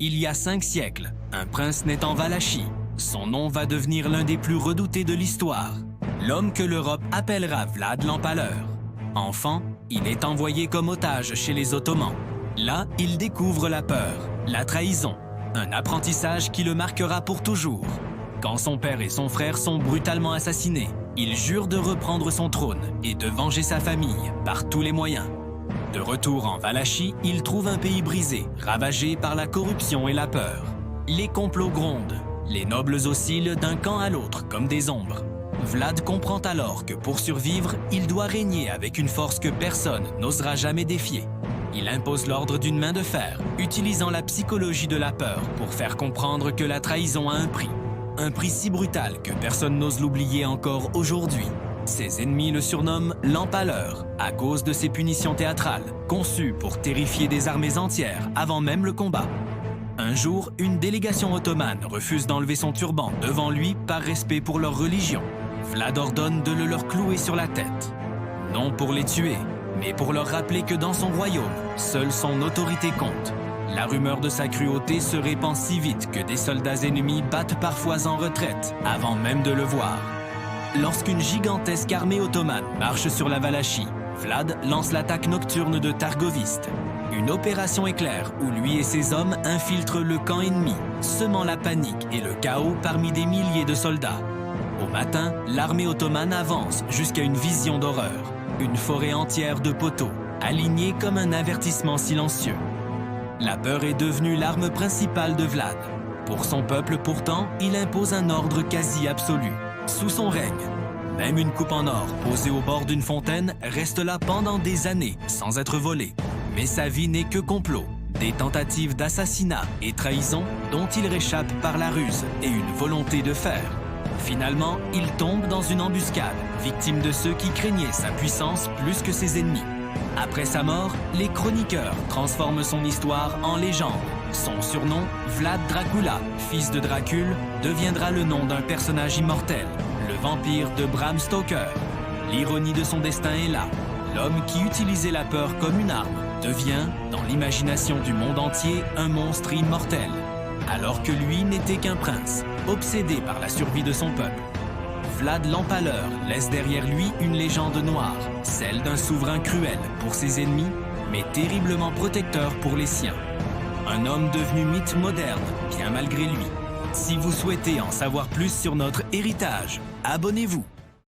Il y a 5 siècles, un prince naît en Valachie. Son nom va devenir l'un des plus redoutés de l'histoire. L'homme que l'Europe appellera Vlad l'Empaleur. Enfant, il est envoyé comme otage chez les Ottomans. Là, il découvre la peur, la trahison, un apprentissage qui le marquera pour toujours. Quand son père et son frère sont brutalement assassinés, il jure de reprendre son trône et de venger sa famille par tous les moyens. De retour en Valachie, il trouve un pays brisé, ravagé par la corruption et la peur. Les complots grondent, les nobles oscillent d'un camp à l'autre comme des ombres. Vlad comprend alors que pour survivre, il doit régner avec une force que personne n'osera jamais défier. Il impose l'ordre d'une main de fer, utilisant la psychologie de la peur pour faire comprendre que la trahison a un prix. Un prix si brutal que personne n'ose l'oublier encore aujourd'hui. Ses ennemis le surnomment l'Empaleur à cause de ses punitions théâtrales, conçues pour terrifier des armées entières avant même le combat. Un jour, une délégation ottomane refuse d'enlever son turban devant lui par respect pour leur religion. Vlad ordonne de le leur clouer sur la tête. Non pour les tuer, mais pour leur rappeler que dans son royaume, seule son autorité compte. La rumeur de sa cruauté se répand si vite que des soldats ennemis battent parfois en retraite avant même de le voir. Lorsqu'une gigantesque armée ottomane marche sur la Valachie, Vlad lance l'attaque nocturne de Targoviste. Une opération éclair où lui et ses hommes infiltrent le camp ennemi, semant la panique et le chaos parmi des milliers de soldats. Au matin, l'armée ottomane avance jusqu'à une vision d'horreur. Une forêt entière de poteaux, alignés comme un avertissement silencieux. La peur est devenue l'arme principale de Vlad. Pour son peuple pourtant, il impose un ordre quasi absolu. Sous son règne, même une coupe en or posée au bord d'une fontaine reste là pendant des années sans être volée. Mais sa vie n'est que complot, des tentatives d'assassinat et trahison dont il réchappe par la ruse et une volonté de faire. Finalement, il tombe dans une embuscade, victime de ceux qui craignaient sa puissance plus que ses ennemis. Après sa mort, les chroniqueurs transforment son histoire en légende. Son surnom, Vlad Dracula, fils de Dracule, deviendra le nom d'un personnage immortel, le vampire de Bram Stoker. L'ironie de son destin est là. L'homme qui utilisait la peur comme une arme devient, dans l'imagination du monde entier, un monstre immortel. Alors que lui n'était qu'un prince, obsédé par la survie de son peuple. Vlad l'Empaleur laisse derrière lui une légende noire, celle d'un souverain cruel pour ses ennemis, mais terriblement protecteur pour les siens. Un homme devenu mythe moderne, bien malgré lui. Si vous souhaitez en savoir plus sur notre héritage, abonnez-vous.